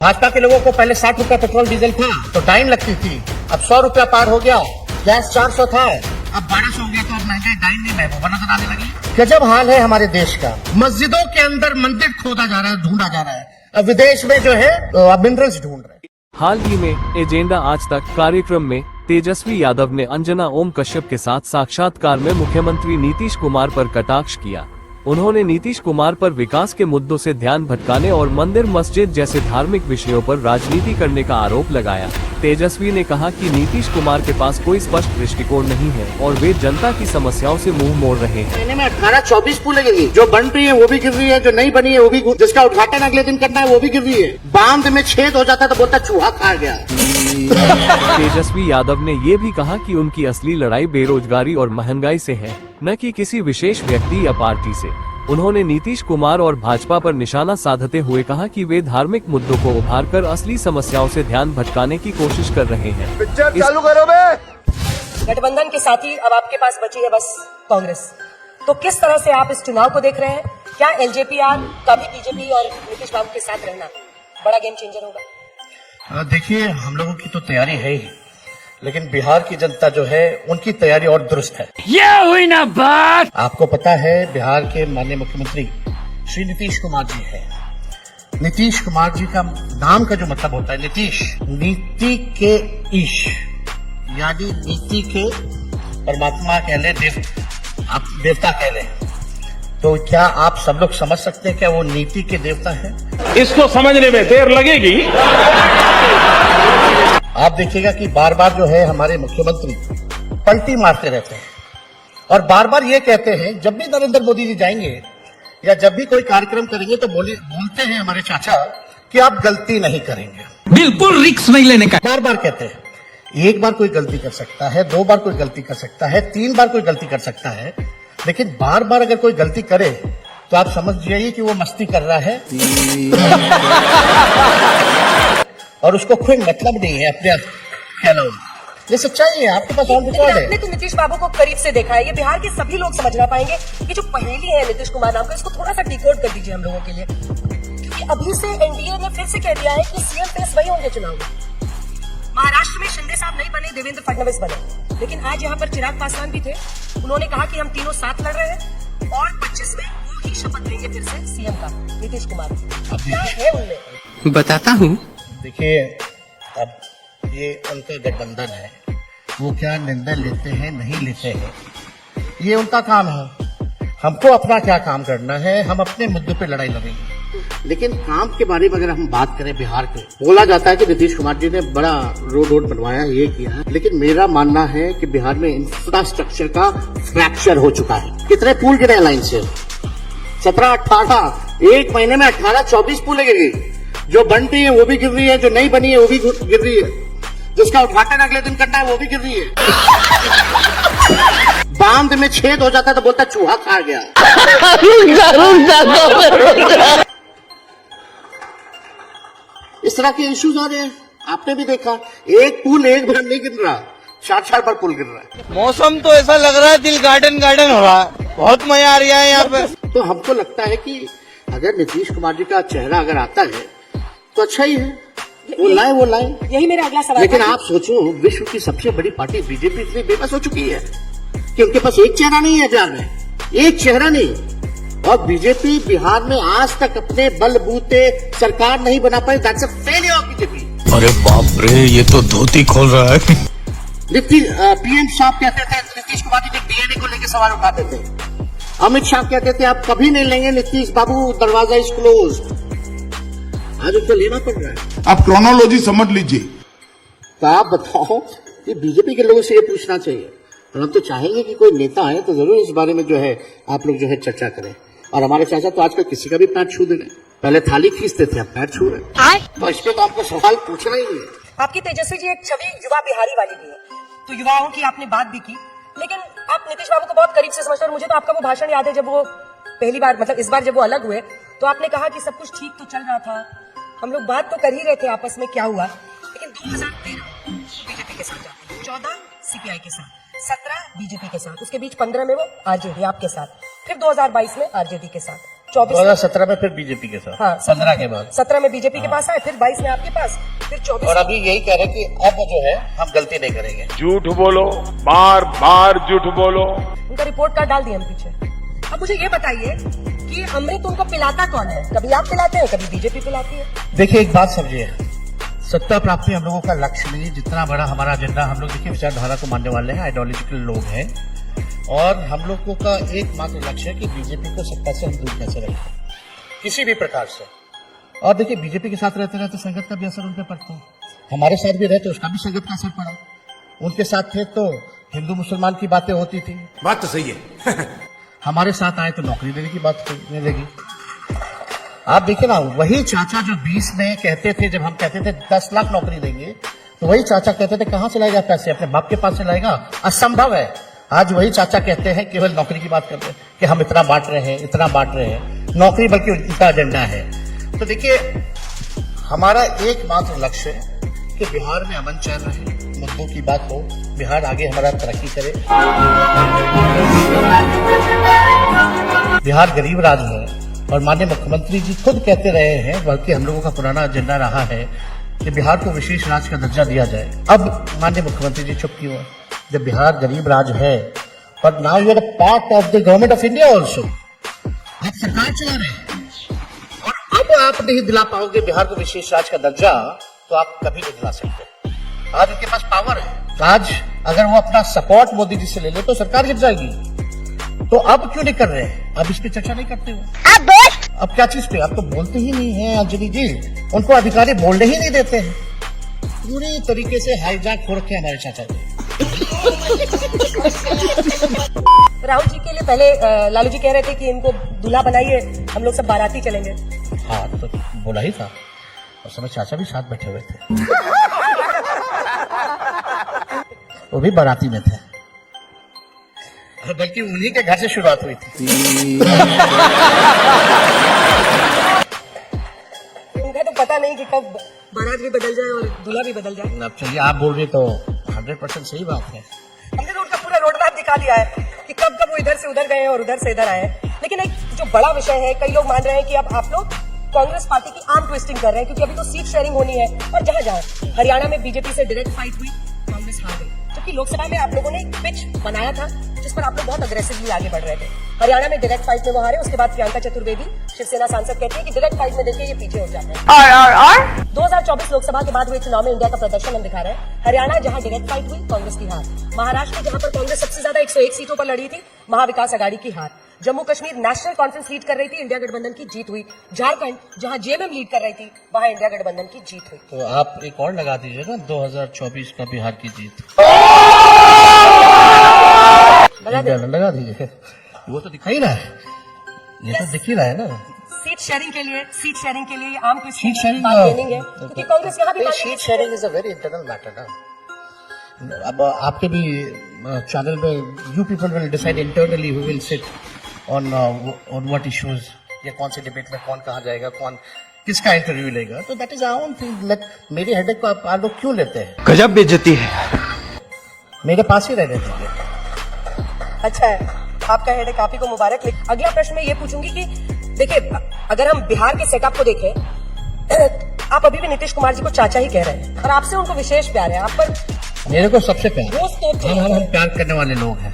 भाजपा के लोगों को पहले 60 रुपया पेट्रोल डीजल था तो टाइम लगती थी, अब 100 रुपया पार हो गया। गैस 400 था, अब 1200 हो गया, तो अब महंगाई डाइन नहीं महबूबा नजर आने लगी। गजब हाल है हमारे देश का। मस्जिदों के अंदर मंदिर खोदा जा रहा है, ढूंढा जा रहा है। अब विदेश में जो है मिनरल्स ढूंढ रहे हैं। हाल ही में एजेंडा आज तक कार्यक्रम में तेजस्वी यादव ने अंजना ओम कश्यप के साथ साक्षात्कार में मुख्यमंत्री नीतीश कुमार पर कटाक्ष किया। उन्होंने नीतीश कुमार पर विकास के मुद्दों से ध्यान भटकाने और मंदिर मस्जिद जैसे धार्मिक विषयों पर राजनीति करने का आरोप लगाया। तेजस्वी ने कहा कि नीतीश कुमार के पास कोई स्पष्ट दृष्टिकोण नहीं है और वे जनता की समस्याओं से मुंह मोड़ रहे हैं। महीने में 18-24 पुल लगेगी, जो बन रही है वो भी गिर रही है, जो नहीं बनी है वो भी, जिसका उद्घाटन अगले दिन करना है वो भी गिर रही है। बांध में छेद हो जाता तो बोलता चूहा खा गया। तेजस्वी यादव ने ये भी कहा कि उनकी असली लड़ाई बेरोजगारी और महंगाई से है, न कि किसी विशेष व्यक्ति या पार्टी से। उन्होंने नीतीश कुमार और भाजपा पर निशाना साधते हुए कहा कि वे धार्मिक मुद्दों को उभारकर असली समस्याओं से ध्यान भटकाने की कोशिश कर रहे हैं। पिक्चर चालू करो बे। गठबंधन के साथ ही अब आपके पास बची है बस कांग्रेस। तो किस तरह से आप इस चुनाव को देख रहे हैं? क्या एलजेपीआर का भी बीजेपी और नीतीश बाबू के साथ रहना बड़ा गेम चेंजर होगा? देखिए, हम लोगों की तो तैयारी है ही, लेकिन बिहार की जनता जो है उनकी तैयारी और दुरुस्त है। ये हुई ना बात। आपको पता है बिहार के माननीय मुख्यमंत्री श्री नीतीश कुमार जी है। नीतीश कुमार जी का नाम का जो मतलब होता है नीतीश, नीति के ईश, यानी नीति के परमात्मा कह ले, आप देवता कह ले। तो क्या आप सब लोग समझ सकते हैं क्या वो नीति के देवता है? इसको समझने में देर लगेगी। आप देखिएगा कि बार बार जो है हमारे मुख्यमंत्री पलटी मारते रहते हैं और बार बार ये कहते हैं, जब भी नरेंद्र मोदी जी जाएंगे या जब भी कोई कार्यक्रम करेंगे तो बोलते हैं हमारे चाचा कि आप गलती नहीं करेंगे। बिल्कुल रिस्क नहीं लेने का। बार बार कहते हैं। एक बार कोई गलती कर सकता है, 2 बार कोई गलती कर सकता है, 3 बार कोई गलती कर सकता है, लेकिन बार बार अगर कोई गलती करे तो आप समझ जाइए कि वो मस्ती कर रहा है और उसको कोई मतलब नहीं है अपने कहना। ये सच्चाई है, आपके पास ऑन रिकॉर्ड है। आपने तो नीतीश बाबू को करीब से देखा है, ये बिहार के सभी लोग समझ ना पाएंगे कि जो पहेली है नीतीश कुमार नाम का, इसको थोड़ा सा डिकोड कर दीजिए हम लोगों के लिए, क्योंकि अभी से एनडीए ने फिर से कह दिया है कि सीएम फेस वही होंगे चुनाव में। महाराष्ट्र में शिंदे साहब नहीं बने, देवेंद्र फडणवीस बने, लेकिन आज यहाँ पर चिराग पासवान भी थे। उन्होंने कहा कि हम तीनों साथ लड़ रहे हैं और 25 में वो ही शपथ लेंगे फिर से सीएम का, नीतीश कुमार। क्या है उनमें बताता हूँ। देखिए, अब ये उनका गठबंधन है, वो क्या निर्णय लेते हैं नहीं लेते हैं ये उनका काम है। हमको अपना क्या काम करना है, हम अपने मुद्दों पे लड़ाई लड़ेंगे। लेकिन काम के बारे में अगर हम बात करें बिहार के, बोला जाता है कि नीतीश कुमार जी ने बड़ा रोड बनवाया, ये किया है, लेकिन मेरा मानना है कि बिहार में इंफ्रास्ट्रक्चर का फ्रैक्चर हो चुका है। कितने पुल गिरे लाइन से? 17-18, एक महीने में 18-24 पुल गिरी, जो बन रही है वो भी गिर रही है, जो नहीं बनी है वो भी गिर रही है, जिसका उद्घाटन अगले दिन करना है वो भी गिर रही है। बांध में छेद हो जाता तो बोलता चूहा खा गया। इस तरह के इश्यूज आ रहे हैं, आपने भी देखा, एक पुल एक बार नहीं गिर रहा, 4-4 बार पुल गिर रहा है। मौसम तो ऐसा लग रहा है दिल गार्डन गार्डन हो रहा है, बहुत मजा आ रहा है यहाँ पे। तो हमको लगता है कि अगर नीतीश कुमार जी का चेहरा अगर आता है तो अच्छा ही है, वो लाए। यही मेरा अगला सवाल। लेकिन आप सोचो, विश्व की सबसे बड़ी पार्टी बीजेपी इतनी बेबस हो चुकी है कि उनके पास एक चेहरा नहीं है बिहार में, एक चेहरा नहीं। और बीजेपी बिहार में आज तक अपने बलबूते सरकार नहीं बना पाई। That's a failure of BJP. अरे बाप रे, ये तो धोती खोल रहा है। पीएम साहब कहते थे नीतीश कुमार जी के डीएनए को लेकर सवाल उठाते थे। अमित शाह कहते थे आप कभी नहीं लेंगे नीतीश बाबू, दरवाजा इज क्लोज्ड। आज उनको लेना पड़ रहा है। आप क्रोनोलॉजी समझ लीजिए। तो आप बताओ कि बीजेपी के लोगों से ये पूछना चाहिए, और हम तो चाहेंगे कि कोई नेता आए तो जरूर इस बारे में जो है आप लोग जो है चर्चा करें। और हमारे चाचा तो आजकल किसी का भी पैर छू दे रहे, पहले थाली खींचते थे, अब पैर छू रहे, तो इस पे तो आपको सवाल पूछना ही है। आपकी तेजस्वी जी एक छवि युवा बिहारी वाली भी है, तो युवाओं की आपने बात भी की, लेकिन आप नीतीश बाबू को बहुत करीब से समझते हैं। और मुझे तो आपका वो भाषण याद है, जब वो पहली बार, मतलब इस बार जब वो अलग हुए, तो आपने कहा कि सब कुछ ठीक तो चल रहा था, हम लोग बात तो कर ही रहे थे आपस में क्या हुआ, लेकिन 2013 बीजेपी के साथ जाते हैं, 14 सीपीआई के साथ, 17 बीजेपी के साथ, उसके बीच 15 में वो आरजेडी आपके साथ, फिर 2022 में आरजेडी के साथ। 24 2017 में फिर बीजेपी के साथ, हाँ, 15 के बाद, 17 में बीजेपी के पास आए, फिर 22 में आपके पास, फिर 24 और अभी यही कह रहे हैं कि अब जो है हम गलती नहीं करेंगे। झूठ बोलो, बार बार झूठ बोलो। उनका रिपोर्ट कार्ड डाल दिया हम पीछे। अब मुझे ये बताइए कि अमृत उनको पिलाता कौन है? कभी आप पिलाते हैं, कभी बीजेपी पिलाती है। देखिए एक बात समझिए, सत्ता प्राप्ति हम लोगों का लक्ष्य नहीं, जितना बड़ा हमारा एजेंडा, हम लोग देखिए विचारधारा को मानने वाले हैं, आइडियोलॉजिकल लोग हैं, और हम लोगों का एकमात्र लक्ष्य है कि बीजेपी को सत्ता से हम दूर कैसे रखें किसी भी प्रकार से। और देखिए बीजेपी के साथ रहते रहते संगत का भी असर उन पर पड़ता है, हमारे साथ भी रहते उसका भी संगत का असर पड़ा। उनके साथ थे तो हिंदू मुसलमान की बातें होती थी, बात तो सही है। हमारे साथ आए तो नौकरी देने की बात करने लगी। आप देखिए ना, वही चाचा जो 20 में कहते थे, जब हम कहते थे 10 लाख नौकरी देंगे, तो वही चाचा कहते थे कहां से लाएगा पैसे, अपने बाप के पास से लाएगा, असंभव है। आज वही चाचा कहते हैं केवल नौकरी की बात करते हैं कि हम इतना बांट रहे हैं, इतना बांट रहे हैं, नौकरी बल्कि उनका एजेंडा है। तो देखिए हमारा एकमात्र लक्ष्य है कि बिहार में अमन चैन रहे, मुद्दों की बात हो, बिहार आगे हमारा तरक्की करे। बिहार गरीब राज्य है और माननीय मुख्यमंत्री जी खुद कहते रहे हैं, बल्कि हम लोगों का पुराना एजेंडा रहा है कि बिहार को विशेष राज्य का दर्जा दिया जाए। अब माननीय मुख्यमंत्री जी चुप क्यों है जब बिहार गरीब राज्य है? But now you are a part of the government of India also, आप सरकार चला रहे हैं, और अब आप नहीं दिला पाओगे बिहार को विशेष राज्य का दर्जा, तो आप कभी नहीं दिला सकते। आज उनके पास पावर है, आज अगर वो अपना सपोर्ट मोदी जी से ले ले तो सरकार गिर जाएगी। तो अब क्यों नहीं कर रहे हैं? अब इस पे चर्चा नहीं करते हो। अब क्या चीज पे? आप तो बोलते ही नहीं है अंजलि जी, उनको अधिकारी बोलने ही नहीं देते हैं। पूरी तरीके से हाईजैक हो रखे हमारे चाचा जी। राहुल जी के लिए पहले लालू जी कह रहे थे कि इनको दूल्हा बनाइए, हम लोग सब बाराती चलेंगे। हाँ तो बोला ही था, उस समय चाचा भी साथ बैठे हुए थे, वो भी बाराती में थे, बल्कि उन्हीं के घर से शुरुआत हुई थी। उनका तो पता नहीं कि कब बारात भी बदल जाए और दूल्हा भी बदल जाए। अब चलिए आप बोल रहे तो 100% सही बात है। हमने तो उनका पूरा रोड मैप दिखा दिया है कि कब कब वो इधर से उधर गए और उधर से इधर आए। लेकिन एक जो बड़ा विषय है, कई लोग मान रहे हैं कि अब आप लोग कांग्रेस पार्टी की आर्म ट्विस्टिंग कर रहे हैं, क्योंकि अभी तो सीट शेयरिंग होनी है, और जहां जहां हरियाणा में बीजेपी से डायरेक्ट फाइट हुई, कांग्रेस हार गई, जबकि लोकसभा में आप लोगों ने एक पिच बनाया था जिस पर आप लोग बहुत अग्रेसिवली आगे बढ़ रहे थे। हरियाणा में डायरेक्ट फाइट में वो हारे, उसके बाद प्रियंका चतुर्वेदी शिवसेना सांसद कहती है कि डायरेक्ट फाइट में देखिए ये पीछे हो जाते हैं। 2024 लोकसभा के बाद हुए चुनाव में इंडिया का प्रदर्शन हम दिखा रहे हैं। हरियाणा जहां डायरेक्ट फाइट हुई, कांग्रेस की हार। महाराष्ट्र जहां पर कांग्रेस सबसे ज्यादा 101 सीटों पर लड़ी थी, महाविकास आघाड़ी की हार। Jammu Kashmir national conference lead कर रही थी, इंडिया गठबंधन की जीत हुई। झारखंड जहां जेएमएम लीड कर रही थी, वहां इंडिया गठबंधन की जीत हुई। तो आप एक और लगा दीजिए ना, 2024 का बिहार की जीत लगा दीजिए, वो तो दिखा ही रहा है, ये तो दिख ही रहा है ना। सीट शेयरिंग के लिए आम की सीट शेयरिंग बार्गेनिंग है, क्योंकि कांग्रेस यहाँ भी seat sharing is a very internal matter ना। अब आपके भी चैनल में you people will decide internally who will sit on what issues, या कौन से डिबेट में कौन कहाँ जाएगा, कौन किसका इंटरव्यू लेगा। तो that is our own thing. मेरी हेडेक को आप लोग क्यों लेते हैं? गजब बेइज्जती है। मेरे पास ही रहने दीजिए। अच्छा है, आपका हेडेक आप ही को मुबारक। अगला प्रश्न मैं ये पूछूंगी कि देखिए, अगर हम बिहार के सेटअप को देखें, आप अभी भी नीतीश कुमार जी को चाचा ही कह रहे हैं, और आपसे उनको विशेष प्यार है। आप पर मेरे को सबसे प्यार, रोज तोड़ते हैं। हम प्यार करने वाले लोग हैं,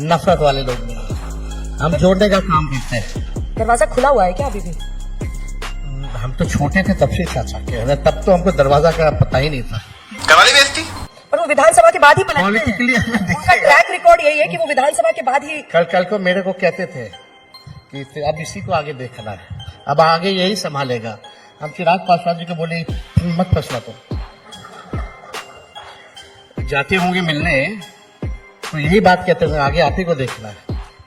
नफरत वाले लोग नहीं। हम जोड़ने का काम करते हैं। दरवाजा खुला हुआ है क्या अभी भी? हम तो छोटे थे तब से चाचा के, तब तो हमको दरवाजा का पता ही नहीं था। कवाली बेइज्जती। और वो विधानसभा के बाद ही पलटते पॉलिटिकली हैं। उनका ट्रैक रिकॉर्ड यही है कि वो विधानसभा के बाद ही। कल को मेरे को कहते थे कि अब इसी को आगे देखना है, अब आगे यही संभालेगा। हम चिराग पासवान जी को बोले मत फंसना, तो जाते होंगे मिलने तो यही बात कहते थे, आगे आप ही को देखना है।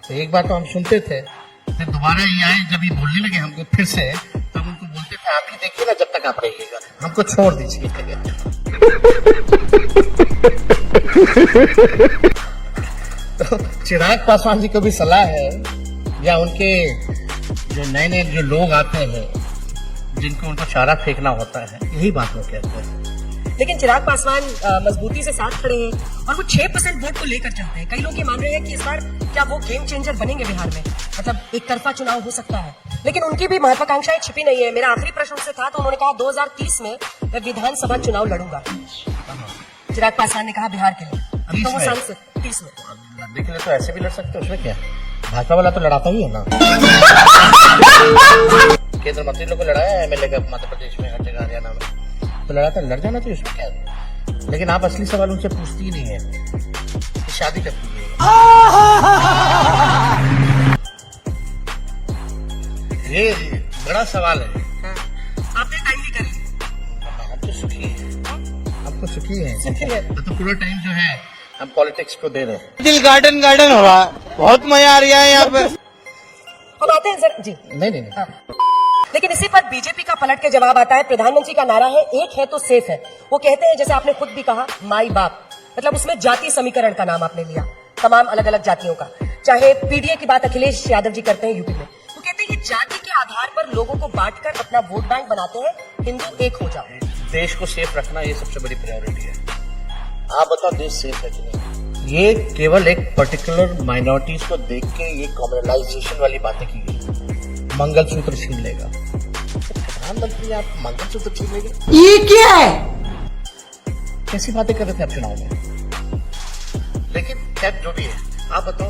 तो एक बार तो हम सुनते थे, फिर दोबारा ये आए, जब ये बोलने लगे हमको फिर से, तब उनको बोलते थे आप ही देखिए ना जब तक आप रहिएगा, हमको छोड़ दीजिए। तो चिराग पासवान जी को भी सलाह है, या उनके जो नए नए जो लोग आते हैं जिनको उनको चारा फेंकना होता है, यही बात वो कहते हैं। लेकिन चिराग पासवान मजबूती से साथ खड़े हैं और वो 6% वोट को लेकर चलते हैं। कई लोग ये मान रहे हैं कि इस बार क्या वो गेम चेंजर बनेंगे बिहार में, मतलब एक तरफा चुनाव हो सकता है। लेकिन उनकी भी महत्वाकांक्षाएं छिपी नहीं है। मेरा आखिरी प्रश्न उनसे था तो उन्होंने कहा 2030 में मैं विधानसभा चुनाव लड़ूंगा। चिराग पासवान ने कहा बिहार के लिए। अब तो वो सांसद 30 में लड़ने के लिए तो ऐसे भी लड़ सकते हैं, उसमें क्या भाजपा वाला तो लड़ाता ही है ना। केंद्र मंत्री लोग को लड़ाया है एमएलए का मध्य प्रदेश में, हर जगह हरियाणा में तो लड़ाता, लड़ जाना चाहिए, उसमें क्या है। लेकिन आप असली सवाल उनसे पूछती ही नहीं है कि शादी कब कीजिएगा। ये बड़ा सवाल है। आपने टाइम भी कर लिया। हम तो सुखी हैं, हम तो सुखी हैं। तो पूरा टाइम जो है हम पॉलिटिक्स को दे रहे हैं। दिल गार्डन गार्डन हो रहा है, बहुत मजा आ रहा है यहाँ पे। हम आते हैं सर जी। नहीं। लेकिन इसी पर बीजेपी का पलट के जवाब आता है। प्रधानमंत्री का नारा है एक है तो सेफ है। वो कहते हैं जैसे आपने खुद भी कहा माई बाप, मतलब उसमें जाति समीकरण का नाम आपने लिया, तमाम अलग अलग जातियों का। चाहे पीडीए की बात अखिलेश यादव जी करते हैं यूपी में, वो कहते हैं कि जाति के आधार पर लोगों को बांटकर अपना वोट बैंक बनाते हैं, हिंदू एक हो जाओ। देश को सेफ रखना ये सबसे बड़ी प्रायोरिटी है। आप बताओ देश सेफ है कि नहीं? ये केवल एक पर्टिकुलर माइनॉरिटीज को देख के ये कॉम्युनलाइजेशन वाली बातें की गई। मंगलसूत्र छीन लेगा प्रधानमंत्री, आप मंगलसूत्र छीन लेंगे, ये क्या है? कैसी बातें कर रहे थे आप चुनाव में? लेकिन खैर जो भी है, आप बताओ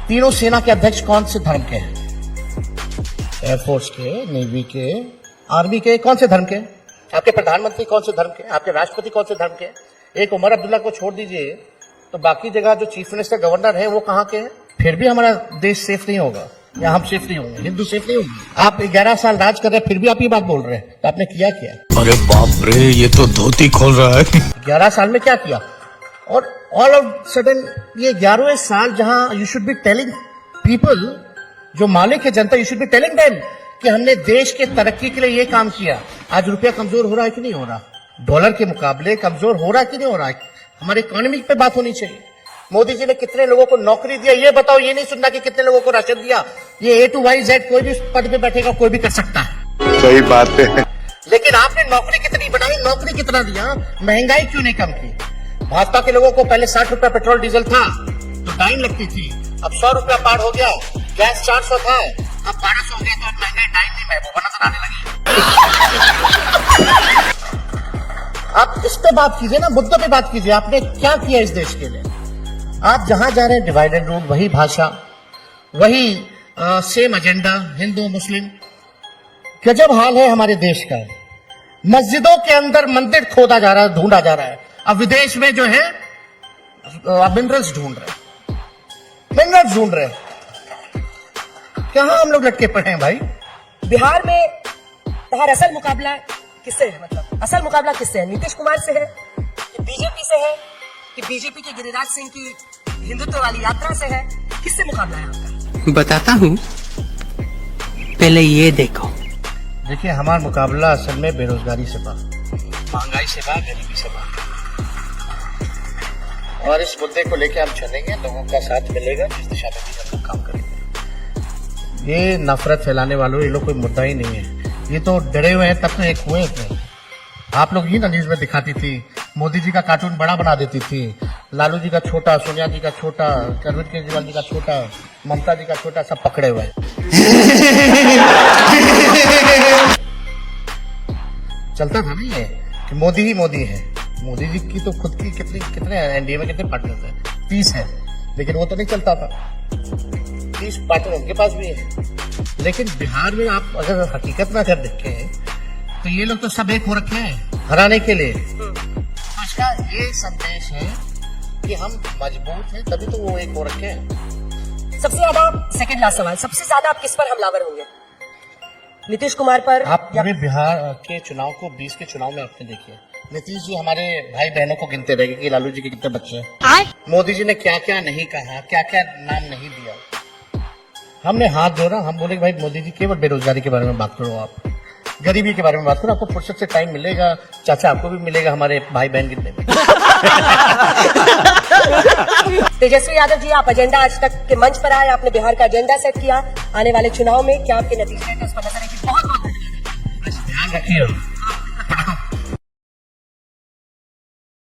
तीनों सेना के अध्यक्ष कौन से धर्म के हैं? एयरफोर्स के, नेवी के, आर्मी के, कौन से धर्म के? आपके प्रधानमंत्री कौन से धर्म के? आपके राष्ट्रपति कौन से धर्म के? एक उमर अब्दुल्ला को छोड़ दीजिए तो बाकी जगह जो चीफ मिनिस्टर गवर्नर है वो कहाँ के हैं? फिर भी हमारा देश सेफ नहीं होगा या हम सेफ नहीं होंगे, हिंदू सेफ नहीं होंगे। आप 11 साल राज कर रहे हैं फिर भी आप ये बात बोल रहे हैं, तो आपने किया क्या? अरे बाप रे, ये तो धोती खोल रहा है। 11 साल में क्या किया? और ऑल ऑफ सडन ये 11वें साल जहां you should be telling people, जो मालिक है जनता, you should be telling them कि हमने देश के तरक्की के लिए ये काम किया। आज रुपया कमजोर हो रहा है कि नहीं हो रहा? डॉलर के मुकाबले कमजोर हो रहा है कि नहीं हो रहा है? हमारी इकोनॉमी पे बात होनी चाहिए। मोदी जी ने कितने लोगों को नौकरी दिया ये बताओ, ये नहीं सुनना कि कितने लोगों को राशन दिया। ये A to Y Z कोई भी पद पे बैठेगा, कोई भी कर सकता है। सही बात है। लेकिन आपने नौकरी कितनी बनाई, नौकरी कितना दिया, महंगाई क्यों नहीं कम की? भाजपा के लोगों को पहले 60 रुपया पेट्रोल डीजल था तो टाइम लगती थी, अब 100 रुपया पार हो गया। गैस 400 था, अब 1200 हो गया, तो अब महंगाई टाइम नहीं महबूबा नजर आने लगी। आप इस पे बात कीजिए ना, मुद्दों पे बात कीजिए। आपने क्या किया इस देश के लिए? आप जहां जा रहे हैं डिवाइड एंड रूल, वही भाषा, वही सेम एजेंडा, हिंदू मुस्लिम। गजब हाल है हमारे देश का। मस्जिदों के अंदर मंदिर खोदा जा रहा है, ढूंढा जा रहा है। अब विदेश में जो है मिनरल्स ढूंढ रहे, मिनरल्स ढूंढ रहे। कहां हम लोग लटके पड़े हैं भाई? बिहार में बाहर असल मुकाबला किससे है? मतलब असल मुकाबला किससे है? नीतीश कुमार से है कि बीजेपी से है कि बीजेपी के गिरिराज सिंह की हिंदुत्व वाली यात्रा से है? किससे मुकाबला है आपका? बताता हूँ, पहले ये देखो। देखिए, हमारा मुकाबला असल में बेरोजगारी से बा, महंगाई से बा, गरीबी से बा। और इस मुद्दे को लेकर हम चलेंगे, लोगों का साथ मिलेगा, जिस दिशा में भी हम लोग काम करेंगे। ये नफरत फैलाने वालों, ये लोग कोई मुद्दा ही नहीं है। ये तो डरे हुए हैं, तब तो एक हुए थे। आप लोग ही ना न्यूज में दिखाती थी, मोदी जी का कार्टून बड़ा बना देती थी, लालू जी का छोटा, सोनिया जी का छोटा, अरविंद केजरीवाल जी का छोटा, ममता जी का छोटा, सब पकड़े हुए हैं। चलता था ना ये कि मोदी ही मोदी है। मोदी जी की तो खुद की कितने एनडीए में कितने पार्टनर्स हैं? 30 है, लेकिन वो तो नहीं चलता था। 30 पार्टनर उनके पास भी है। लेकिन बिहार में आप अगर हकीकत में अगर देखें तो ये लोग तो सब एक हो रखे हैं हराने के लिए। तो इसका ये संदेश है कि हम मजबूत हैं, तभी तो वो एक हो रखे हैं। सबसे ज्यादा, सेकंड लास्ट सवाल, सबसे ज्यादा आप किस पर हमलावर होंगे? नीतीश कुमार पर? आप पूरे बिहार के चुनाव को 20 के चुनाव में आपने देखिए, नीतीश जी हमारे भाई बहनों को गिनते रहेंगे कि लालू जी के कितने बच्चे हैं। मोदी जी ने क्या क्या नहीं कहा, क्या क्या नाम नहीं दिया। हमने हाथ जोड़ा, हम बोले भाई मोदी जी केवल बेरोजगारी के बारे में बात करो, आप गरीबी के बारे में बात करो, आपको फुर्सत से टाइम मिलेगा, चाचा आपको भी मिलेगा हमारे भाई बहन कितने में। तेजस्वी यादव जी, आप एजेंडा आज तक के मंच पर आए, आपने बिहार का एजेंडा सेट किया। आने वाले चुनाव में क्या आपके नतीजे हैं, उस पर नजर रखिए। बहुत बहुत ध्यान रखिए।